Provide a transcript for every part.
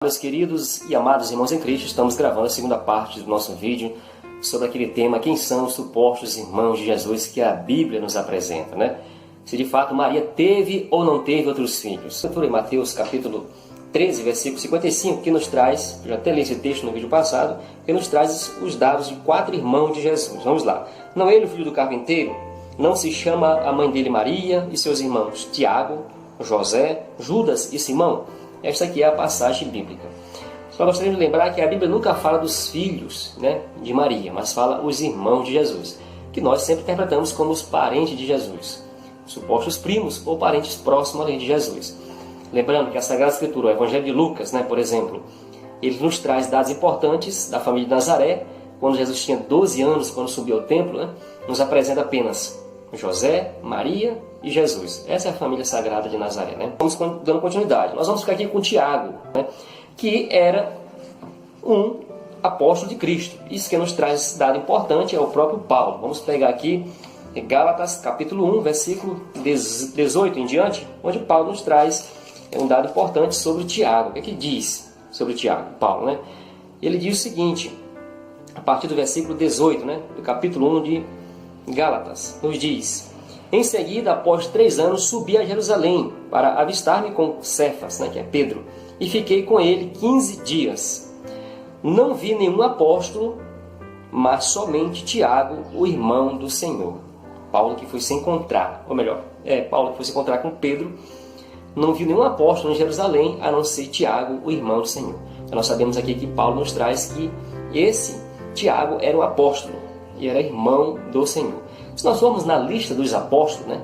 Meus queridos e amados irmãos em Cristo, estamos gravando a segunda parte do nosso vídeo sobre aquele tema: quem são os supostos irmãos de Jesus que a Bíblia nos apresenta, né? Se de fato Maria teve ou não teve outros filhos. Em Mateus capítulo 13, versículo 55, que nos traz, já até li esse texto no vídeo passado, que nos traz os dados de 4 irmãos de Jesus. Vamos lá. Não ele, o filho do carpinteiro? Não se chama a mãe dele Maria e seus irmãos Tiago, José, Judas e Simão? Esta aqui é a passagem bíblica. Só gostaria de lembrar que a Bíblia nunca fala dos filhos, de Maria, mas fala os irmãos de Jesus, que nós sempre interpretamos como os parentes de Jesus, supostos primos ou parentes próximos ali de Jesus. Lembrando que a Sagrada Escritura, o Evangelho de Lucas, por exemplo, ele nos traz dados importantes da família de Nazaré. Quando Jesus tinha 12 anos, quando subiu ao templo, nos apresenta apenas José, Maria e Jesus. Essa é a família sagrada de Nazaré. Vamos dando continuidade. Nós vamos ficar aqui com Tiago, que era um apóstolo de Cristo. Isso que nos traz esse dado importante é o próprio Paulo. Vamos pegar aqui Gálatas capítulo 1, versículo 18 em diante, onde Paulo nos traz um dado importante sobre Tiago. O que é que diz sobre Tiago, Paulo? Ele diz o seguinte, a partir do versículo 18, do capítulo 1 de Gálatas, nos diz: em seguida, após 3 anos, subi a Jerusalém para avistar-me com Cefas, que é Pedro, e fiquei com ele 15 dias. Não vi nenhum apóstolo, mas somente Tiago, o irmão do Senhor. Paulo que foi se encontrar, ou melhor, Paulo que foi se encontrar com Pedro, não viu nenhum apóstolo em Jerusalém, a não ser Tiago, o irmão do Senhor. Então, nós sabemos aqui que Paulo nos traz que esse Tiago era um apóstolo e era irmão do Senhor. Se nós formos na lista dos apóstolos,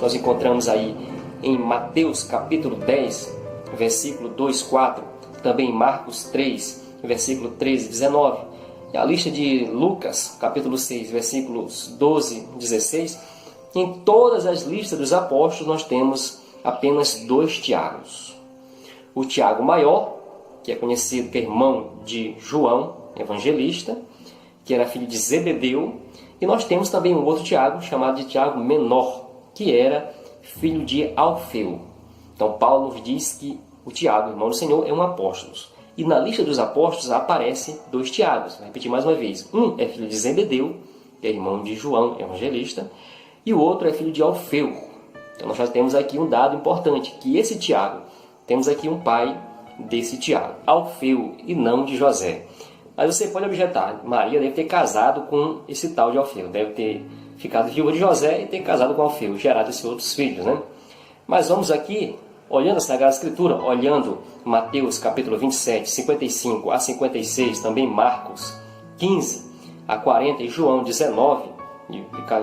nós encontramos aí em Mateus capítulo 10, versículo 2, 4, também em Marcos 3, versículo 13 e 19, e a lista de Lucas capítulo 6, versículos 12 e 16, em todas as listas dos apóstolos nós temos apenas 2 Tiagos. O Tiago maior, que é conhecido que é irmão de João, evangelista, que era filho de Zebedeu, e nós temos também um outro Tiago, chamado de Tiago menor, que era filho de Alfeu. Então Paulo nos diz que o Tiago, irmão do Senhor, é um apóstolo. E na lista dos apóstolos aparecem 2 Tiagos. Vou repetir mais uma vez. Um é filho de Zebedeu, que é irmão de João, evangelista, e o outro é filho de Alfeu. Então nós já temos aqui um dado importante, que esse Tiago, temos aqui um pai desse Tiago, Alfeu, e não de José. Mas você pode objetar, Maria deve ter casado com esse tal de Alfeu, deve ter ficado viúva de José e ter casado com Alfeu, gerado esses outros filhos, Mas vamos aqui, olhando a Sagrada Escritura, olhando Mateus capítulo 27, 55 a 56, também Marcos 15 a 40 e João 19,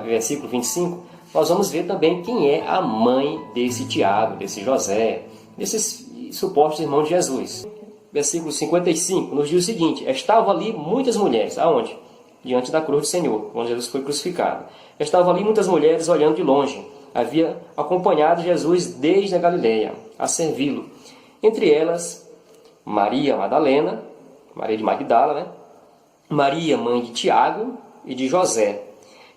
versículo 25, nós vamos ver também quem é a mãe desse Tiago, desse José, desses supostos irmãos de Jesus. Versículo 55 nos diz o seguinte: estavam ali muitas mulheres. Aonde? Diante da cruz do Senhor, quando Jesus foi crucificado. Estavam ali muitas mulheres olhando de longe. Havia acompanhado Jesus desde a Galileia, a servi-lo. Entre elas, Maria Madalena, Maria de Magdala, Maria, mãe de Tiago e de José,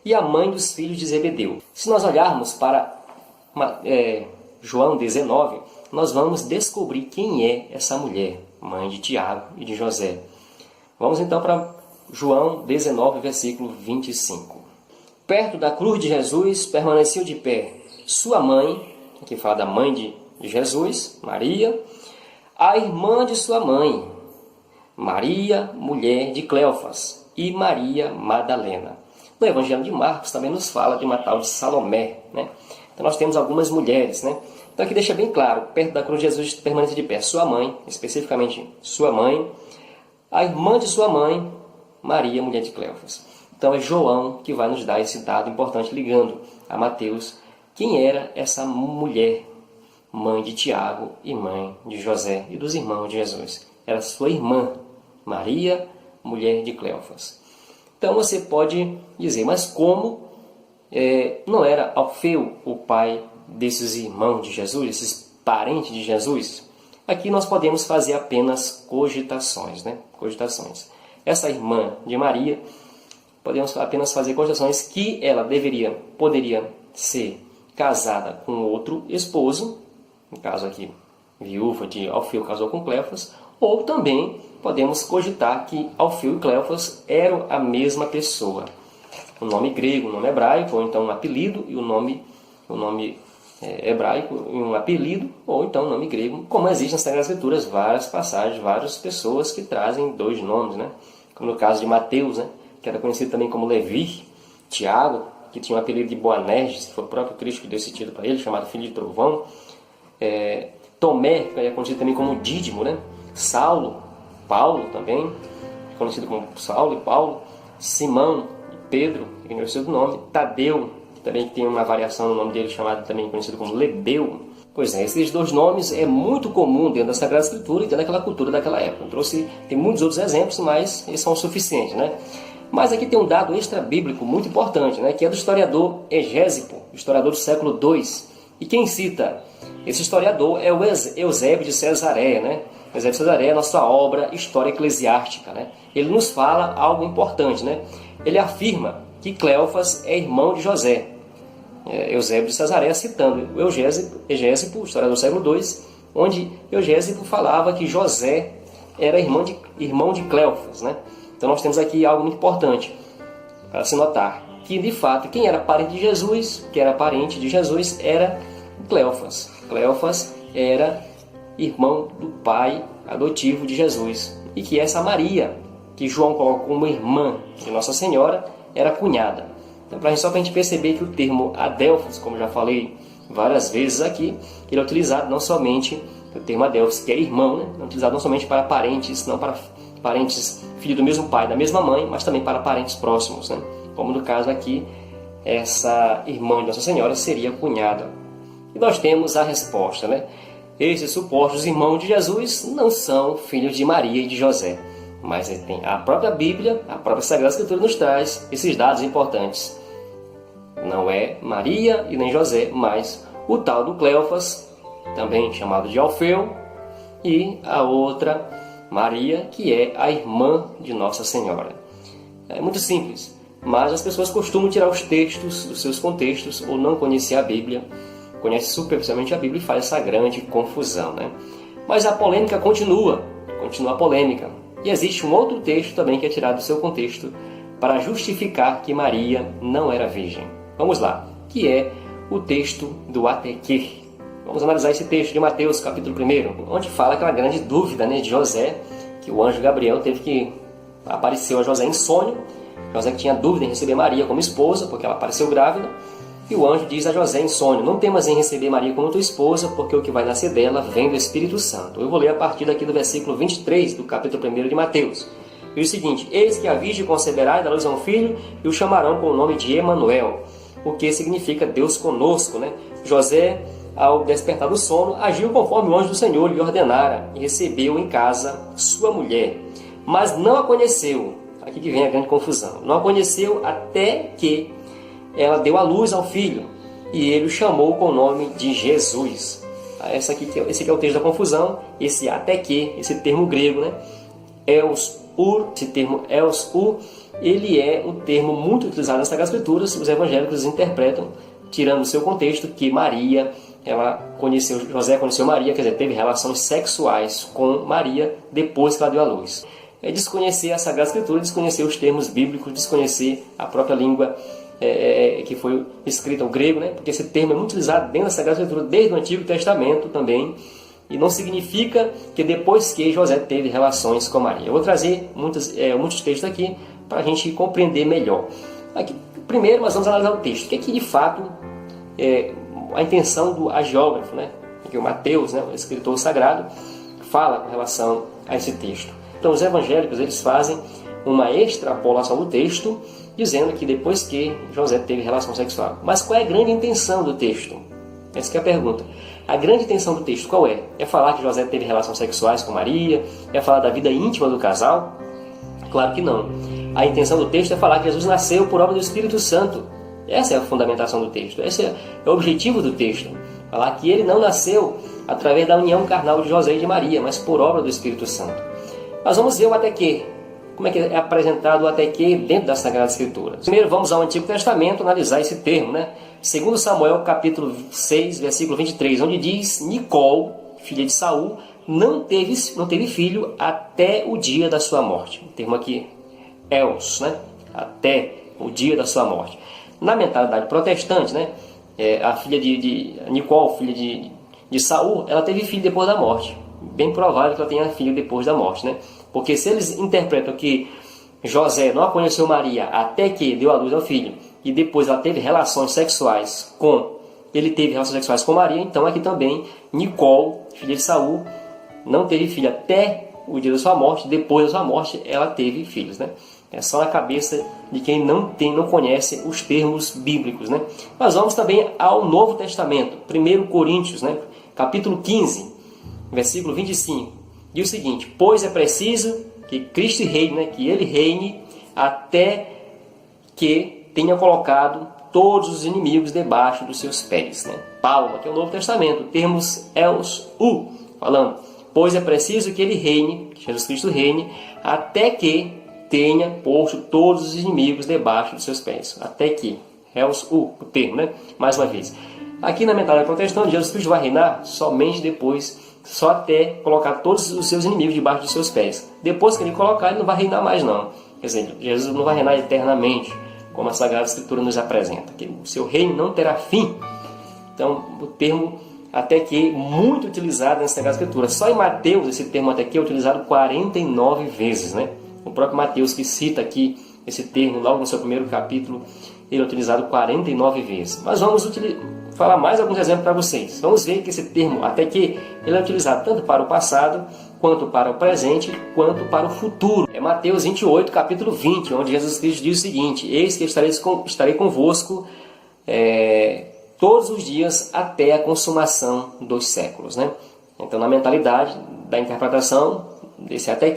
e a mãe dos filhos de Zebedeu. Se nós olharmos para João 19, nós vamos descobrir quem é essa mulher, mãe de Tiago e de José. Vamos então para João 19, versículo 25. Perto da cruz de Jesus permaneceu de pé sua mãe, aqui fala da mãe de Jesus, Maria, a irmã de sua mãe, Maria, mulher de Cleofas, e Maria Madalena. No Evangelho de Marcos também nos fala de uma tal de Salomé, Então nós temos algumas mulheres, Então aqui deixa bem claro, perto da cruz de Jesus permanece de pé sua mãe, especificamente sua mãe, a irmã de sua mãe, Maria, mulher de Cleofas. Então é João que vai nos dar esse dado importante, ligando a Mateus, quem era essa mulher, mãe de Tiago e mãe de José e dos irmãos de Jesus. Era sua irmã, Maria, mulher de Cleofas. Então você pode dizer, mas como não era Alfeu o pai desses irmãos de Jesus, esses parentes de Jesus? Aqui nós podemos fazer apenas cogitações, Cogitações. Essa irmã de Maria, podemos apenas fazer cogitações que ela poderia ser casada com outro esposo, no caso aqui viúva de Alfeu, casou com Cleofas, ou também podemos cogitar que Alfeu e Cleofas eram a mesma pessoa. Um nome grego, um nome hebraico, ou então um apelido, e o nome hebraico e um apelido, ou então um nome grego, como existe nas Sagradas Escrituras várias passagens, várias pessoas que trazem dois nomes, né? Como no caso de Mateus, né? Que era conhecido também como Levi, Tiago, que tinha um apelido de Boanerges, que foi o próprio Cristo que deu esse título para ele, chamado Filho de Trovão. Tomé, que é conhecido também como Dídimo, né? Saulo, Paulo também, conhecido como Saulo e Paulo. Simão e Pedro, que é o seu nome. Tadeu, que também tem uma variação no nome dele, chamado também conhecido como Lebeu. Pois é, esses dois nomes é muito comum dentro da Sagrada Escritura e dentro daquela cultura daquela época. Tem muitos outros exemplos, mas eles são suficientes, né? Mas aqui tem um dado extra-bíblico muito importante, né? Que é do historiador Egésipo, historiador do século II. E quem cita esse historiador é o Eusébio de Cesareia, né? Eusébio de Cesareia é a nossa obra História Eclesiástica, né? Ele nos fala algo importante, né? Ele afirma que Cleofas é irmão de José. Eusébio de Cesareia citando o Egésipo, historiador do século II, onde Egésipo falava que José era irmão de Cleofas, né? Então nós temos aqui algo muito importante para se notar, que de fato quem era parente de Jesus, era Cleofas. Cleofas era irmão do pai adotivo de Jesus, e que essa Maria, que João coloca como irmã de Nossa Senhora, era cunhada. Então, só para a gente perceber que o termo Adelphos, como já falei várias vezes aqui, ele é utilizado não somente, o termo Adelphos, que é irmão, né? É utilizado não somente para parentes, não para parentes filho do mesmo pai, da mesma mãe, mas também para parentes próximos, né? Como no caso aqui, essa irmã de Nossa Senhora seria cunhada. E nós temos a resposta, né? Esses supostos irmãos de Jesus não são filhos de Maria e de José, mas a própria Bíblia, a própria Sagrada Escritura nos traz esses dados importantes. Não é Maria e nem José, mas o tal do Cleofas, também chamado de Alfeu, e a outra Maria, que é a irmã de Nossa Senhora. É muito simples, mas as pessoas costumam tirar os textos dos seus contextos ou não conhecer a Bíblia, conhece superficialmente a Bíblia e faz essa grande confusão, né? Mas a polêmica continua a polêmica. E existe um outro texto também que é tirado do seu contexto para justificar que Maria não era virgem. Vamos lá, que é o texto do até que. Vamos analisar esse texto de Mateus, capítulo 1, onde fala aquela grande dúvida, né, de José, que o anjo Gabriel apareceu a José em sonho. José que tinha dúvida em receber Maria como esposa, porque ela apareceu grávida. E o anjo diz a José em sonho: não temas em receber Maria como tua esposa, porque o que vai nascer dela vem do Espírito Santo. Eu vou ler a partir daqui do versículo 23 do capítulo 1 de Mateus. E o seguinte: eis que a virgem conceberá e dará luz a um filho, e o chamarão com o nome de Emanuel, o que significa Deus conosco, né? José, ao despertar do sono, agiu conforme o anjo do Senhor lhe ordenara, e recebeu em casa sua mulher. Mas não a conheceu, aqui que vem a grande confusão, não a conheceu até que ela deu à luz ao filho, e ele o chamou com o nome de Jesus. Esse aqui é o texto da confusão, esse até que, esse termo grego, né? Esse termo Eus-ur, ele é um termo muito utilizado nas Sagradas Escrituras. Os evangélicos interpretam, tirando o seu contexto, que José conheceu Maria, quer dizer, teve relações sexuais com Maria depois que ela deu à luz. É desconhecer a Sagrada Escritura, desconhecer os termos bíblicos, desconhecer a própria língua que foi escrita, o grego, né? Porque esse termo é muito utilizado dentro da Sagrada Escritura desde o Antigo Testamento também, e não significa que depois que José teve relações com Maria. Eu vou trazer muitos textos aqui para a gente compreender melhor. Aqui, primeiro, nós vamos analisar o texto. O que é que, de fato, a intenção do agiógrafo, né? Que o Mateus, né, o escritor sagrado, fala com relação a esse texto. Então, os evangélicos, eles fazem uma extrapolação do texto, dizendo que depois que José teve relação sexual. Mas qual é a grande intenção do texto? Essa que é a pergunta. A grande intenção do texto qual é? É falar que José teve relações sexuais com Maria? É falar da vida íntima do casal? Claro que não. A intenção do texto é falar que Jesus nasceu por obra do Espírito Santo. Essa é a fundamentação do texto. Esse é o objetivo do texto. Falar que ele não nasceu através da união carnal de José e de Maria, mas por obra do Espírito Santo. Mas vamos ver o até que. Como é que é apresentado o até que dentro das Sagradas Escrituras? Primeiro vamos ao Antigo Testamento analisar esse termo, né? Segundo Samuel, capítulo 6, versículo 23, onde diz: Nicol, filha de Saul, não teve filho até o dia da sua morte. O termo aqui, eos, né? Até o dia da sua morte. Na mentalidade protestante, né? A filha de Nicole, filha de Saul, ela teve filho depois da morte. Bem provável que ela tenha filho depois da morte, né? Porque se eles interpretam que José não conheceu Maria até que deu à luz ao filho, e depois ela teve relações sexuais ele teve relações sexuais com Maria, então aqui também Nicole, filha de Saul, não teve filho até o dia da sua morte. Depois da sua morte ela teve filhos, né? É só na cabeça de quem não conhece os termos bíblicos, né? Mas vamos também ao Novo Testamento, 1 Coríntios, né? Capítulo 15, versículo 25. Diz o seguinte: pois é preciso que Cristo reine, né? Que Ele reine até que tenha colocado todos os inimigos debaixo dos seus pés, né? Paulo, aqui é o Novo Testamento, termos falando, pois é preciso que Ele reine, que Jesus Cristo reine, até que tenha posto todos os inimigos debaixo dos seus pés. Até que, o termo, né? Mais uma vez. Aqui na mentalidade protestante, Jesus Cristo vai reinar somente depois, só até colocar todos os seus inimigos debaixo dos seus pés. Depois que Ele colocar, Ele não vai reinar mais não. Quer dizer, Jesus não vai reinar eternamente, como a Sagrada Escritura nos apresenta, que o seu reino não terá fim. Então, o termo até que, muito utilizado na Sagrada Escritura. Só em Mateus, esse termo até que é utilizado 49 vezes, né? O próprio Mateus, que cita aqui esse termo, logo no seu primeiro capítulo, ele é utilizado 49 vezes. Mas vamos falar mais alguns exemplos para vocês. Vamos ver que esse termo, até que, ele é utilizado tanto para o passado, quanto para o presente, quanto para o futuro. É Mateus 28, capítulo 20, onde Jesus Cristo diz o seguinte: eis que estarei convosco todos os dias até a consumação dos séculos, né? Então, na mentalidade da interpretação desse até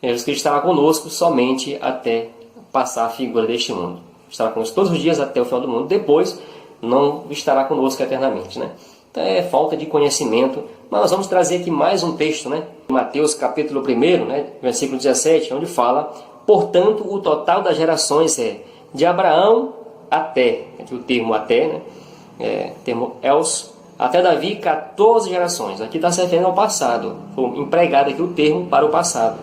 Jesus Cristo estará conosco somente até passar a figura deste mundo. Estará conosco todos os dias até o final do mundo. Depois, não estará conosco eternamente, né? Então, é falta de conhecimento. Mas nós vamos trazer aqui mais um texto, né? Mateus capítulo 1, né? Versículo 17, onde fala: portanto, o total das gerações é de Abraão até, aqui o termo até, né? Termo els, até Davi, 14 gerações. Aqui está se referindo ao passado. Foi empregado aqui o termo para o passado.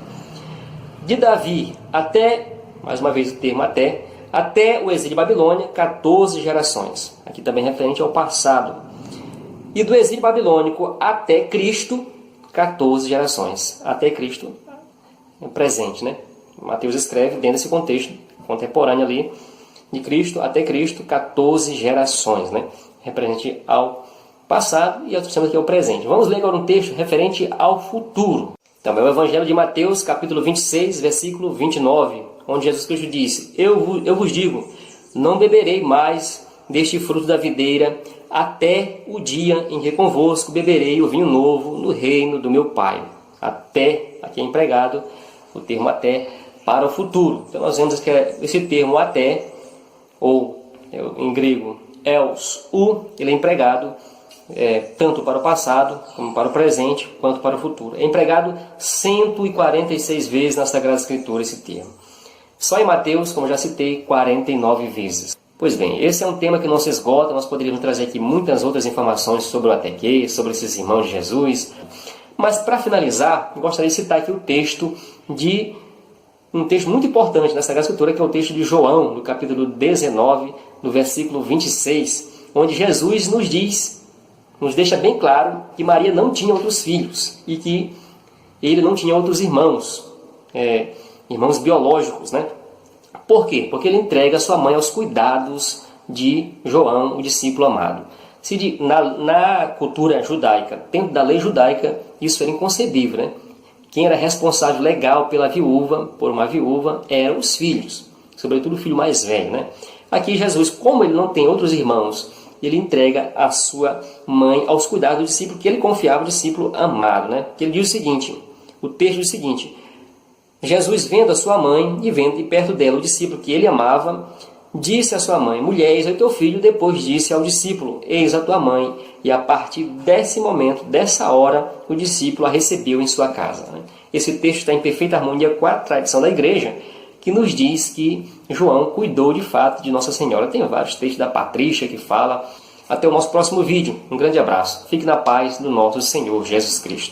De Davi até, mais uma vez o termo até o exílio de Babilônia, 14 gerações. Aqui também referente ao passado. E do exílio babilônico até Cristo, 14 gerações. Até Cristo, presente, né? Mateus escreve dentro desse contexto contemporâneo ali, de Cristo até Cristo, 14 gerações, né? Referente ao passado e outro chama aqui ao presente. Vamos ler agora um texto referente ao futuro. Então, é o Evangelho de Mateus, capítulo 26, versículo 29, onde Jesus Cristo disse: eu vos digo, não beberei mais deste fruto da videira, até o dia em que convosco beberei o vinho novo no reino do meu Pai. Até, aqui é empregado o termo até para o futuro. Então nós vemos que esse termo até, ou em grego els, ele é empregado tanto para o passado, como para o presente, quanto para o futuro. É empregado 146 vezes na Sagrada Escritura esse termo. Só em Mateus, como já citei, 49 vezes. Pois bem, esse é um tema que não se esgota. Nós poderíamos trazer aqui muitas outras informações sobre o até que, sobre esses irmãos de Jesus. Mas para finalizar, eu gostaria de citar aqui um texto muito importante na Sagrada Escritura, que é o texto de João, no capítulo 19, no versículo 26, onde Jesus nos deixa bem claro que Maria não tinha outros filhos e que ele não tinha outros irmãos, irmãos biológicos, né? Por quê? Porque ele entrega sua mãe aos cuidados de João, o discípulo amado. Na cultura judaica, dentro da lei judaica, isso era inconcebível, né? Quem era responsável legal por uma viúva, eram os filhos, sobretudo o filho mais velho, né? Aqui Jesus, como ele não tem outros irmãos, ele entrega a sua mãe aos cuidados do discípulo, que ele confiava, o discípulo amado, né? Que ele diz o seguinte, o texto diz o seguinte: Jesus, vendo a sua mãe e vendo de perto dela o discípulo que ele amava, disse à sua mãe: mulher, eis o teu filho. Depois disse ao discípulo: eis a tua mãe. E a partir desse momento, dessa hora, o discípulo a recebeu em sua casa. Esse texto está em perfeita harmonia com a tradição da igreja, que nos diz que João cuidou de fato de Nossa Senhora. Tem vários textos da Patrícia que fala Até o nosso próximo vídeo. Um grande abraço. Fique na paz do nosso Senhor Jesus Cristo.